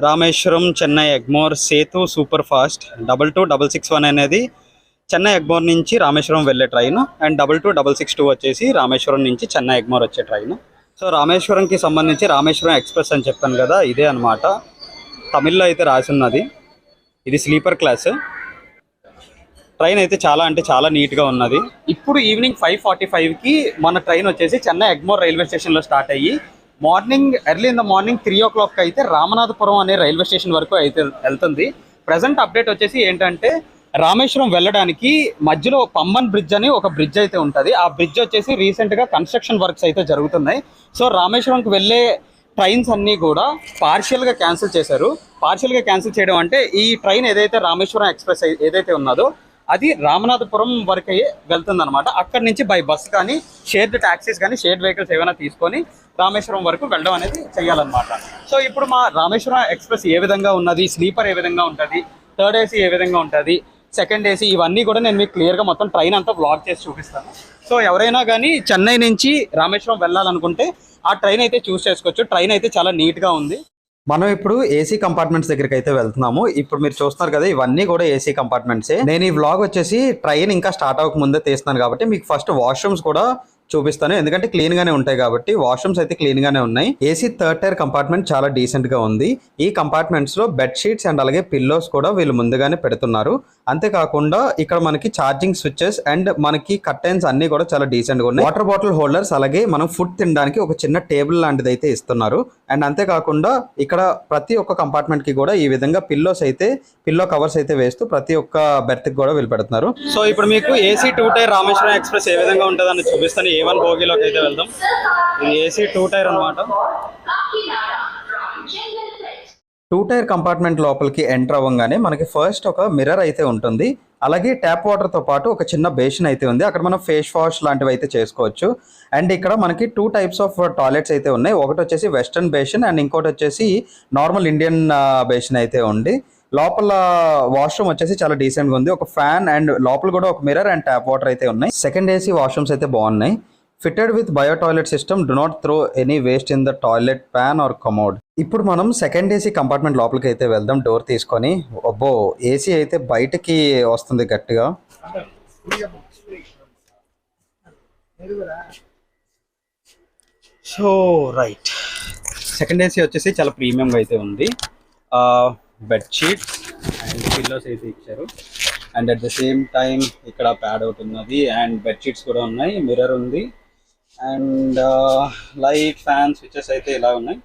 Rameswaram Chennai Egmore Setu super fast 22661 అనేది చెన్నై ఎగ్మోర్ నుంచి రామేశ్వరం వెళ్ళే ట్రైన్ అండ్ 22662 వచ్చేసి రామేశ్వరం నుంచి చెన్నై ఎగ్మోర్ వచ్చే ట్రైన్. సో రామేశ్వరంకి సంబంధించి రామేశ్వరం ఎక్స్ప్రెస్ అని చెప్పాను కదా, ఇదే అనమాట. తమిళ్లో అయితే రాసున్నది. ఇది స్లీపర్ క్లాస్ ట్రైన్. అయితే చాలా అంటే చాలా నీట్గా ఉన్నది. ఇప్పుడు ఈవినింగ్ 5:45కి మన ట్రైన్ వచ్చేసి చెన్నై ఎగ్మోర్ రైల్వే స్టేషన్లో స్టార్ట్ అయ్యి morning early in the morning 3 o'clock అయితే రామనాథపురం అనే రైల్వే స్టేషన్ వరకు అయితే వెళ్తుంది. ప్రజెంట్ అప్డేట్ వచ్చేసి ఏంటంటే రామేశ్వరం వెళ్ళడానికి మధ్యలో పంబన్ బ్రిడ్జ్ అని ఒక బ్రిడ్జ్ అయితే ఉంటుంది. ఆ బ్రిడ్జ్ వచ్చేసి రీసెంట్గా కన్స్ట్రక్షన్ వర్క్స్ అయితే జరుగుతున్నాయి. సో రామేశ్వరంకి వెళ్ళే ట్రైన్స్ అన్నీ కూడా పార్షియల్గా క్యాన్సిల్ చేశారు. పార్షియల్గా క్యాన్సిల్ చేయడం అంటే ఈ ట్రైన్ ఏదైతే రామేశ్వరం ఎక్స్ప్రెస్ ఏదైతే ఉన్నదో అది రామనాథపురం వరకే వెళ్తుంది అనమాట. అక్కడి నుంచి బై బస్ కానీ షేర్డ్ ట్యాక్సీస్ కానీ షేర్డ్ వెహికల్స్ ఏమైనా తీసుకొని రామేశ్వరం వరకు వెళ్ళడం అనేది చేయాలన్నమాట. సో ఇప్పుడు మా రామేశ్వరం ఎక్స్ప్రెస్ ఏ విధంగా ఉన్నది, స్లీపర్ ఏ విధంగా ఉంటుంది, థర్డ్ ఏసీ ఏ విధంగా ఉంటుంది, సెకండ్ ఏసీ, ఇవన్నీ కూడా నేను మీకు క్లియర్గా మొత్తం ట్రైన్ అంతా బ్లాక్ చేసి చూపిస్తాను. సో ఎవరైనా కానీ చెన్నై నుంచి రామేశ్వరం వెళ్ళాలనుకుంటే ఆ ట్రైన్ అయితే చూస్ చేసుకోవచ్చు. ట్రైన్ అయితే చాలా నీట్గా ఉంది. మనం ఇప్పుడు ఏసీ కంపార్ట్మెంట్స్ దగ్గరికి అయితే వెళ్తున్నాము. ఇప్పుడు మీరు చూస్తున్నారు కదా, ఇవన్నీ కూడా ఏసీ కంపార్ట్మెంట్సే. నేను ఈ వ్లాగ్ వచ్చేసి ట్రైన్ ఇంకా స్టార్ట్ అవ్వక ముందే తీస్తున్నాను కాబట్టి మీకు ఫస్ట్ వాష్రూమ్స్ కూడా చూపిస్తాను, ఎందుకంటే క్లీన్ గానే ఉంటాయి కాబట్టి. వాష్రూమ్స్ అయితే క్లీన్ గానే ఉన్నాయి. ఏసీ థర్డ్ టైర్ కంపార్ట్మెంట్ చాలా డీసెంట్ గా ఉంది. ఈ కంపార్ట్మెంట్స్ లో బెడ్ షీట్స్ అండ్ అలాగే పిల్లోస్ కూడా వీళ్ళు ముందుగానే పెడుతున్నారు. అంతేకాకుండా ఇక్కడ మనకి ఛార్జింగ్ స్విచెస్ అండ్ మనకి కర్టెన్స్ అన్ని కూడా చాలా డీసెంట్ గా ఉన్నాయి. వాటర్ బాటిల్ హోల్డర్స్, అలాగే మనం ఫుడ్ తినడానికి ఒక చిన్న టేబుల్ లాంటిది అయితే ఇస్తున్నారు. అండ్ అంతేకాకుండా ఇక్కడ ప్రతి ఒక్క కంపార్ట్మెంట్ కి కూడా ఈ విధంగా పిల్లో కవర్స్ అయితే వేస్తూ ప్రతి ఒక్క బెర్త్ కి కూడా వీళ్ళు పెడుతున్నారు. సో ఇప్పుడు మీకు ఏసీ 2 టైర్ రామేశ్వరం ఎక్స్ప్రెస్ ఏ విధంగా ఉంటుందని చూపిస్తాను. A1 బోగీలోకి అయితే వెళ్దాం. ఇది ఏసీ 2 టైర్ అనమాట. 2 టైర్ కంపార్ట్మెంట్ లోపలికి ఎంటర్ అవ్వగానే మనకి ఫస్ట్ ఒక మిర్రర్ అయితే ఉంటుంది. అలాగే ట్యాప్ వాటర్ తో పాటు ఒక చిన్న బేసిన్ అయితే ఉంది. అక్కడ మనం ఫేస్ వాష్ లాంటివి అయితే చేసుకోవచ్చు. అండ్ ఇక్కడ మనకి 2 types ఆఫ్ టాయిలెట్స్ అయితే ఉన్నాయి. ఒకటి వచ్చేసి వెస్టర్న్ బేసిన్ అండ్ ఇంకోటి వచ్చేసి నార్మల్ ఇండియన్ బేసిన్ అయితే ఉంది. లోపల వాష్రూమ్ వచ్చేసి చాలా డీసెంట్ గా ఉంది. ఒక ఫ్యాన్ అండ్ లోపల కూడా ఒక మిర్రర్ అండ్ ట్యాప్ వాటర్ అయితే ఉన్నాయి. సెకండ్ ఏసీ వాష్రూమ్స్ అయితే బాగున్నాయి. Fitted with bio toilet system. Do not throw any waste in the toilet pan or commode. ఇప్పుడు మనం సెకండ్ ఏసీ కంపార్ట్మెంట్ లోపలికి అయితే వెళ్దాం డోర్ తీసుకొని. అబ్బో, ఏసీ అయితే బయటకి వస్తుంది గట్టిగా. సో రైట్, సెకండ్ ఏసీ వచ్చేసి చాలా ప్రీమియంగా అయితే ఉంది. బెడ్ షీట్స్ అండ్ పిల్లోస్ అయితే ఇచ్చారు. And at the same time ఇక్కడ ప్యాడ్ అవుట్ ఉన్నది అండ్ బెడ్ షీట్స్ కూడా ఉన్నాయి. మిర్రర్ ఉంది అండ్ లైట్, ఫ్యాన్, స్విచెస్ అయితే ఇలా ఉన్నాయి.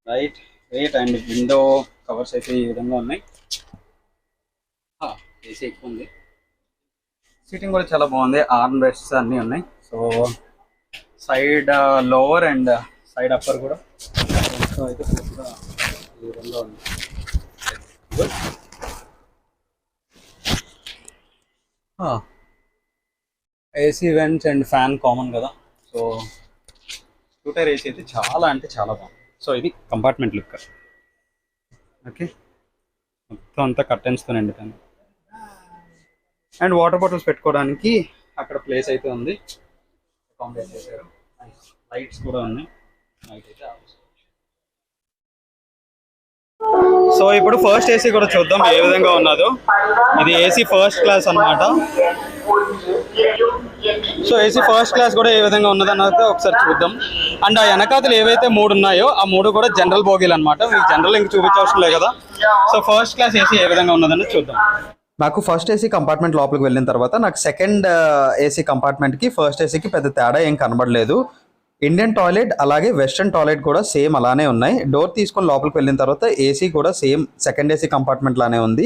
Right weight and window covers అయితే ఈ విధంగా ఉన్నాయి. ఏసీ ఎక్కువ ఉంది. సీటింగ్ కూడా చాలా బాగుంది. ఆర్మ్ రెస్ట్స్ అన్నీ ఉన్నాయి. So side lower and side upper కూడా సో అయితే ఈ విధంగా ఉంది. AC vents and fan common కదా. సో 2 టైర్ ఏసీ అయితే చాలా అంటే చాలా బాగుంది. సో ఇది కంపార్ట్మెంట్ లుక్. ఓకే, మొత్తం అంతా కర్టెన్స్తో నిండుతాను. అండ్ వాటర్ బాటిల్స్ పెట్టుకోవడానికి అక్కడ ప్లేస్ అయితే ఉంది. అకామిడేట్ చేశారు. లైట్స్ కూడా ఉన్నాయి. నైట్ అయితే సో ఇప్పుడు ఫస్ట్ ఏసీ కూడా చూద్దాం ఏ విధంగా ఉన్నదో. ఇది ఏసీ ఫస్ట్ క్లాస్ అన్నమాట. సో ఏసీ ఫస్ట్ క్లాస్ కూడా ఏ విధంగా ఉన్నదన్నది ఒకసారి చూద్దాం. అండ్ ఆ వెనకాతలు ఏవైతే 3 ఉన్నాయో ఆ 3 కూడా జనరల్ బోగీలు అనమాట. మీకు జనరల్ ఇంక చూపించవసరం లేదు కదా. సో ఫస్ట్ క్లాస్ ఏసీ ఏ విధంగా ఉన్నదని చూద్దాం. నాకు ఫస్ట్ ఏసీ కంపార్ట్మెంట్ లోపలికి వెళ్ళిన తర్వాత నాకు సెకండ్ ఏసీ కంపార్ట్మెంట్కి ఫస్ట్ ఏసీకి పెద్ద తేడా ఏం కనబడలేదు. ఇండియన్ టాయిలెట్ అలాగే వెస్ట్రన్ టాయిలెట్ కూడా సేమ్ అలానే ఉన్నాయి. డోర్ తీసుకొని లోపలికి వెళ్ళిన తర్వాత ఏసీ కూడా సేమ్ సెకండ్ ఏసీ కంపార్ట్మెంట్ లానే ఉంది.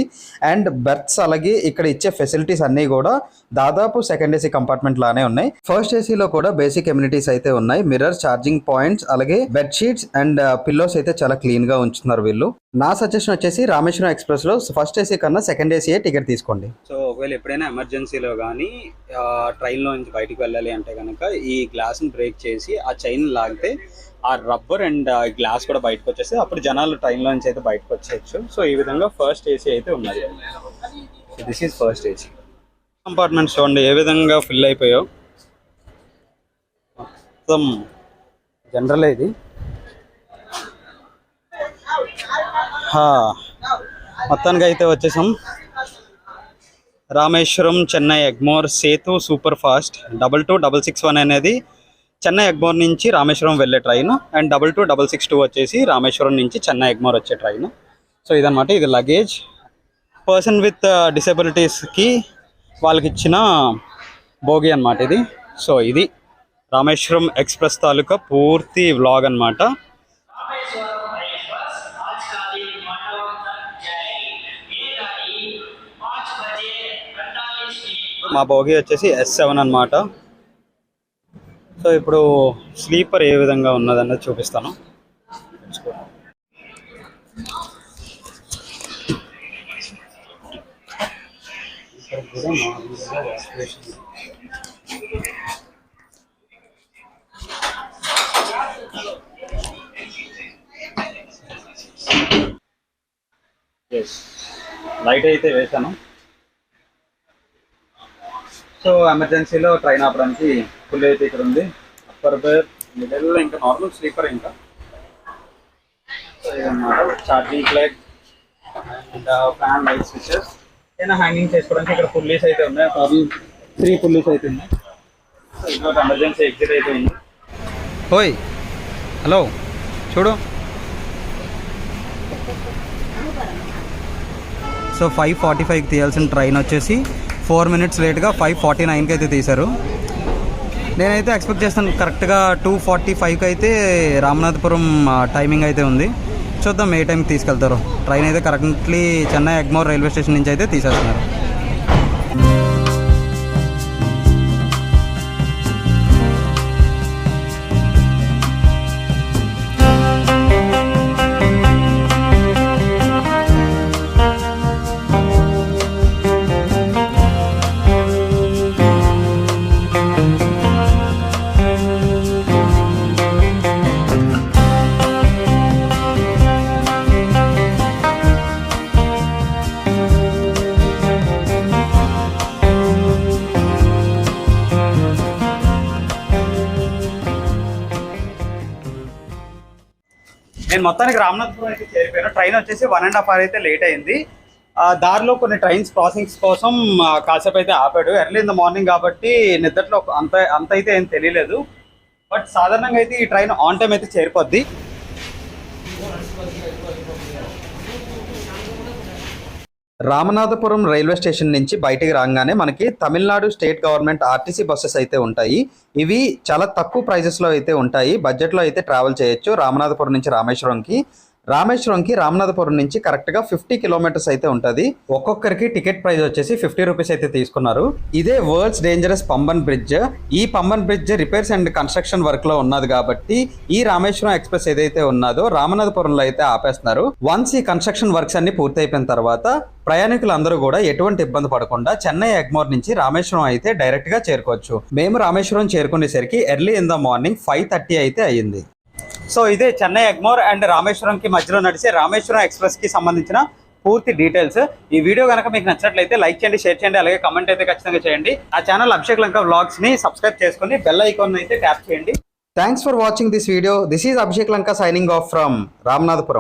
అండ్ బెర్త్స్ అలాగే ఇక్కడ ఇచ్చే ఫెసిలిటీస్ అన్నీ కూడా దాదాపు సెకండ్ ఏసీ కంపార్ట్మెంట్ లానే ఉన్నాయి. ఫస్ట్ ఏసీలో కూడా బేసిక్ ఎమ్యూనిటీస్ అయితే ఉన్నాయి. మిర్రర్, ఛార్జింగ్ పాయింట్స్, అలాగే బెడ్ షీట్స్ అండ్ పిల్లోస్ అయితే చాలా క్లీన్ గా ఉంచుతున్నారు వీళ్ళు. నా సజెషన్ వచ్చేసి రామేశ్వరం ఎక్స్ప్రెస్ లో ఫస్ట్ ఏసీ కన్నా సెకండ్ ఏసీ టికెట్ తీసుకోండి. సో ఒకవేళ ఎప్పుడైనా ఎమర్జెన్సీలో కానీ ట్రైన్లో నుంచి బయటకు వెళ్ళాలి అంటే కనుక ఈ గ్లాస్ని బ్రేక్ చేసి ఆ చైన్ లాగితే ఆ రబ్బర్ అండ్ గ్లాస్ కూడా బయటకు వచ్చేస్తే అప్పుడు జనాలు ట్రైన్లో నుంచి అయితే బయటకు వచ్చేయచ్చు. సో ఈ విధంగా ఫస్ట్ ఏసీ అయితే ఉన్నది. This is first AC compartments. చూడండి ఏ విధంగా ఫిల్ అయిపోయావు. మొత్తం జనరల్ ఇది. మొత్తానికి అయితే వచ్చేసాం. రామేశ్వరం చెన్నై ఎగ్మోర్ సేతు సూపర్ ఫాస్ట్ 22661 అనేది చెన్నై ఎగ్మోర్ నుంచి రామేశ్వరం వెళ్ళే ట్రైన్, అండ్ 22662 వచ్చేసి రామేశ్వరం నుంచి చెన్నై ఎగ్మోర్ వచ్చే ట్రైన్. సో ఇదన్నమాట, ఇది లగేజ్. పర్సన్ విత్ డిసేబిలిటీస్కి వాళ్ళకి ఇచ్చిన బోగి అన్నమాట ఇది. సో ఇది రామేశ్వరం ఎక్స్ప్రెస్ తాలూకా పూర్తి వ్లాగ్ అన్నమాట. మా బోగి వచ్చేసి S7 అన్నమాట. సో ఇప్పుడు స్లీపర్ ఏ విధంగా ఉన్నదన్నది చూపిస్తాను. లైట్ అయితే వేసాను. సో ఎమర్జెన్సీలో ట్రైన్ ఆపడానికి ఫుల్ అయితే ఇక్కడ ఉంది. అప్పర్ బెర్, మిడిల్, ఇంకా నార్మల్ స్లీపర్. ఇంకా సో ఇదన్నమాట charging plug and fan light switches. ఏదైనా హ్యాంగింగ్ చేసుకోవడానికి ఇక్కడ పుల్లీస్ అయితే ఉన్నాయి. టోటల్ 3 పుల్లీస్ అయితే ఉన్నాయి. సో ఇంకొక ఎమర్జెన్సీ ఎగ్జిట్ అయితే ఉంది. ఓయ్ హలో చూడు. సో 5:45కి తీయాల్సిన ట్రైన్ వచ్చేసి 4 minutes లేట్గా 5:49కి అయితే తీశారు. నేనైతే ఎక్స్పెక్ట్ చేస్తాను కరెక్ట్గా 2:45కి అయితే రామనాథపురం టైమింగ్ అయితే ఉంది. చూద్దాం ఏ టైంకి తీసుకెళ్తారో. ట్రైన్ అయితే correctly Chennai Egmore railway station నుంచి అయితే తీసేస్తున్నారు. నేను మొత్తానికి రామనాథపురం అయితే చేరిపోయాను. ట్రైన్ వచ్చేసి 1.5 hour అయితే లేట్ అయింది. దారిలో కొన్ని ట్రైన్స్ క్రాసింగ్స్ కోసం కాసేపు అయితే ఆపాడు. ఎర్లీ ఇన్ ద మార్నింగ్ కాబట్టి నిద్రలో అంత అయితే ఏం తెలియలేదు. బట్ సాధారణంగా అయితే ఈ ట్రైన్ ఆన్ టైం అయితే చేరిపోద్ది. రామనాథపురం రైల్వే స్టేషన్ నుంచి బయటికి రాగానే మనకి Tamil Nadu state government RTC buses అయితే ఉంటాయి. ఇవి చాలా తక్కువ ప్రైజెస్లో అయితే ఉంటాయి. బడ్జెట్లో అయితే ట్రావెల్ చేయొచ్చు. రామనాథపురం నుంచి రామేశ్వరంకి రామనాథపురం నుంచి కరెక్ట్గా 50 kilometers అయితే ఉంటుంది. ఒక్కొక్కరికి టికెట్ ప్రైస్ వచ్చేసి 50 rupees అయితే తీసుకున్నారు. ఇదే వరల్డ్స్ డేంజరస్ పంబన్ బ్రిడ్జ్. ఈ Pamban bridge repairs and construction work లో ఉన్నది కాబట్టి ఈ రామేశ్వరం ఎక్స్ప్రెస్ ఏదైతే ఉన్నదో రామనాథపురంలో అయితే ఆపేస్తున్నారు. వన్స్ ఈ కన్స్ట్రక్షన్ వర్క్స్ అన్ని పూర్తి అయిపోయిన తర్వాత ప్రయాణికులందరూ కూడా ఎటువంటి ఇబ్బంది పడకుండా చెన్నై ఎగ్మోర్ నుంచి రామేశ్వరం అయితే డైరెక్ట్ గా చేరుకోవచ్చు. మేము రామేశ్వరం చేరుకునేసరికి ఎర్లీ ఇన్ ద మార్నింగ్ 5:30 అయితే అయ్యింది. సో ఇదే చెన్నై ఎగ్మోర్ అండ్ రామేశ్వరంకి మధ్యలో నడిచే రామేశ్వరం ఎక్స్ప్రెస్కి సంబంధించిన పూర్తి డీటెయిల్స్. ఈ వీడియో కనుక మీకు నచ్చినట్లయితే లైక్ చేయండి, షేర్ చేయండి, అలాగే కమెంట్ అయితే ఖచ్చితంగా చేయండి. ఆ ఛానల్ అభిషేక్ లంక వ్లాగ్స్ని సబ్స్క్రైబ్ చేసుకొని బెల్ ఐకాన్ అయితే ట్యాప్ చేయండి. Thanks for watching this video. This is Abhishek Lanka signing off from Ramanathapuram.